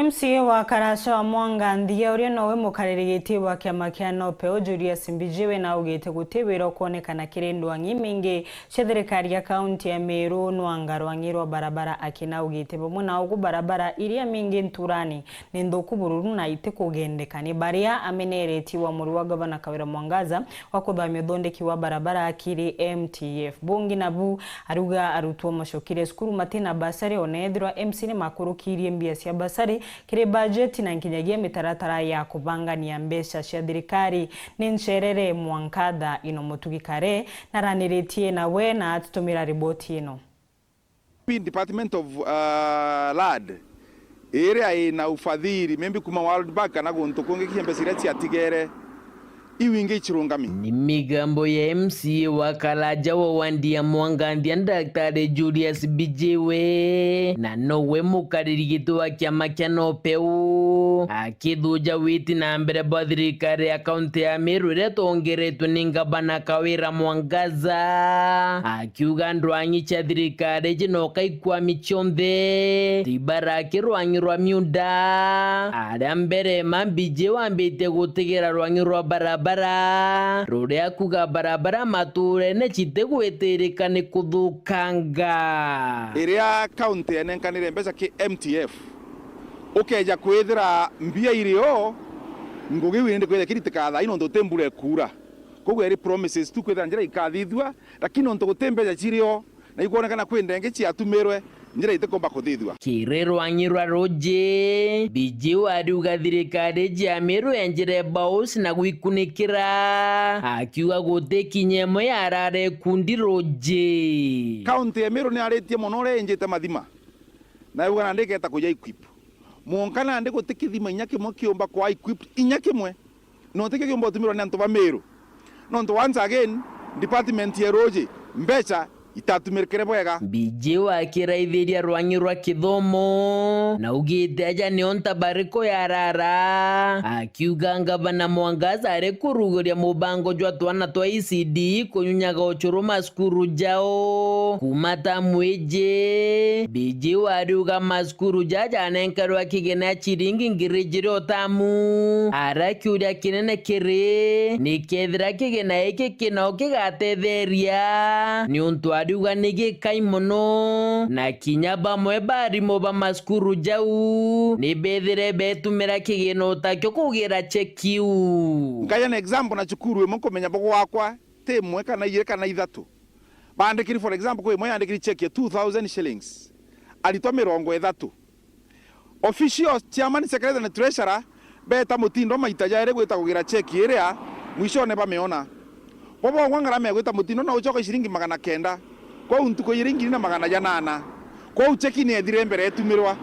MCA wa Karasha wa MBAJETI uria nowe mukaririgitie wa kiama kia NOPEO JULIUS MBIJIWE na augite gutibira kuonekana kiri ndwangi mingi cia thirikari ya kaunti ya MERU NWANG'I rwa barabara akina augite bamwe na ugu barabara iria mingi nturani ni nthuku bururu na ite kugendekani baria amenereti wa muri wa gavana Kawira Mwangaza wa kuthamia thondeki wa barabara akiri MTF bungi nabu aruga arutwo macokire skuru matina basari onethirwa MC ni makurukirie mbia cia basari kiri bajeti na nkinyagia mitaratara ya kubangania mbeca cia thirikari ni ncerere mwankatha ino mutugikare na raniritie nawe na atutumira riboti ino. Department of Land area ina ufadhili membi kuma World Bank na gonto kongekia mbesira cia tigere iwinge chirungami ni migambo ya MCA wa Kalaja wa wandia mwangandia Daktari JULIUS MBIJIWE na nowe mukaririgitu wa kiama kia NOPEO akithuja witi na mbere bwa thirikari ya kaunti ya MERU iria tongeretwe ni gavana Kawira Mwangaza akiuga ndwangi cia thirikari jinoka ikwami chonthe tibaraki rwangi rwa miunda aria mbere MBIJIWE ambite gutigera rwangi rwa barabara ruria kuga barabara mature ne chitegwetereka ni kuthukanga iria county enenkanire mbeca ki MTF ukeja kwithira mbia irio ngugi winde kwetha kiritikatha ino ndotembure kura koguo eri promises tu kwethira njira ikathithwa lakini onto gutembeja chirio na ikuonekana kwindenge ciatumirwe njira itekomba kuthithwa kirero anyirwa roje MBIJIWE ariuga thirikari ya MERU enjire baus na gwikunikira akiuga gutekinyemo yarare kundi roje county ya MERU ni aretie muno renjete mathima na yuga na ndiketa kuja equip muonkana ndiko tikithima inyake mwe kiomba kwa equip inyake mwe no tike kiomba tumirwa ni antu ba MERU no once again department ya roje mbeca itatumirikire bwega MBIJIWE akiraithiria rwangi rwa kithomo na ugite aja ni onta bariko yarara akiuga gavana Mwangaza ari kuruguria mubango jwa twana twa ECD kunyunyaga uchuru maskuru jao kumata mweje MBIJIWE ariuga maskuru jaja nenkarwa kigena chiringi ngirejire otamu arakiuria kinene kiri nikethira kigena iki kino kigatetheria ni untu ariuga nige kaimono na kinya bamwe barimo ba maskuru jau ni bethire betumira kigeno takyo kugira chekiu ngaya na example na chukuru mo komenya bogo wakwa temwe kana ire kana ithatu bandikiri for example ko imwe andikiri check ya 2000 shillings alitoa 30 official chairman secretary na treasurer beta mutindo maitaja ere gwita kugira check iria mwisho ne bameona bobo wangara megwita mutindo na uchoka shilingi 900 kwa untuko yiringi na 800 kwa ucheki ni edire mbere etumirwa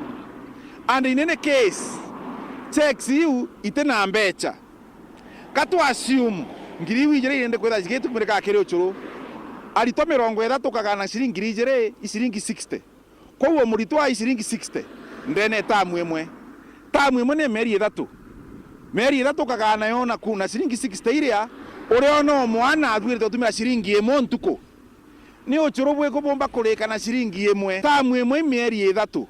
and in any case checks you itena mbecha katu assume ngiri wijere irende kwetha jigetu kumureka akere uchuru alitoa 30 kagana shilingi rijere shilingi 60 kwa uo muritwa shilingi 60 ndene tamu emwe ne meri ithatu kagana yona kuna shilingi 60 iria uri no mwana athwirite utumira shilingi emwe ntuko ni uchuru bwe kubomba kureka na shilingi emwe tamu emwe meri ithatu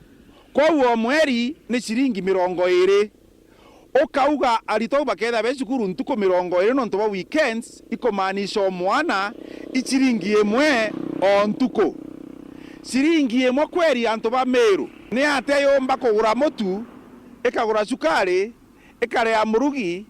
kwa uo mweri ni shilingi 20 ukauga alitoa baketha be cukuru ntuko 20 no ntoba weekends ikomanisha mwana ichilingi emwe o ntuko shilingi emwe kweri antu ba MERU ni ate yomba kugura mutu ikagura sukari ikare ya murugi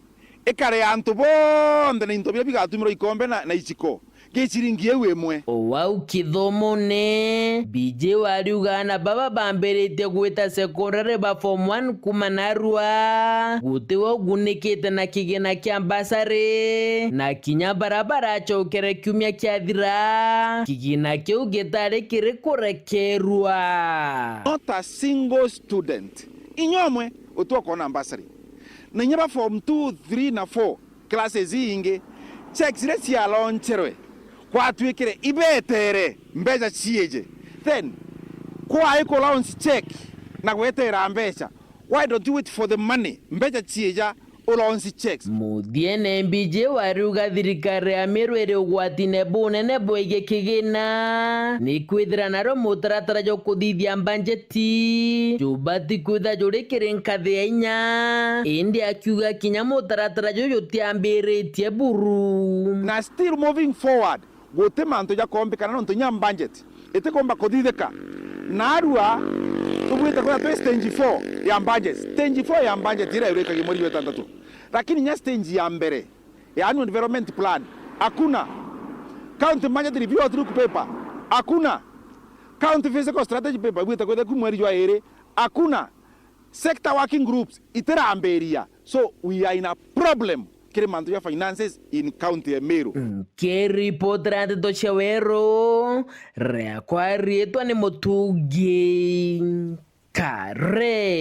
ikare ya antu bonde na intobira bigatumiro ikombe na ichiko gichiringi ewe mwe wau kithomo ne MBIJIWE ariuga na baba bamberete gwita secondary ba form 1 kumanarwa gutiwa gunikite na kigena kia basari na kinya barabara chokere kiumia kiathira kigina kiu gitari kiri kurekerwa not a single student inyomwe utoko na basari na nyaba form 2 3 na 4 classes inge checks resi ya launcherwe kwa tuikire ibetere mbeca chieje then kwa iko allowance check na gwetera mbeca why don't you wait for the money mbeca chieja uronsi checks muthie MBJ wariuga thirikari ya Meru iri ugwatine bunene bwige kigina ni kwithira naro mutaratara jo kuthithia mbajeti jubati kwitha juri kirinkathi ya inya indi akiuga kinya mutaratara jo jutiambiritie buru na still moving forward gote manto ja kombikana nonto nya budget ite komba kuthithika narua tugwite kwa stage 4 ya budget. Stage 4 ya budget ira yureka gimori wetandatu, lakini nya stage ya mbere ya annual development plan hakuna. County budget review through paper hakuna. County physical strategy paper gwita kwa kumweri jwa ere hakuna. Sector working groups itera amberia. So we are in a problem kire manto ya finances in county ya Meru. Keri potrante to chawero rea kwa rietwa ni motugi kare.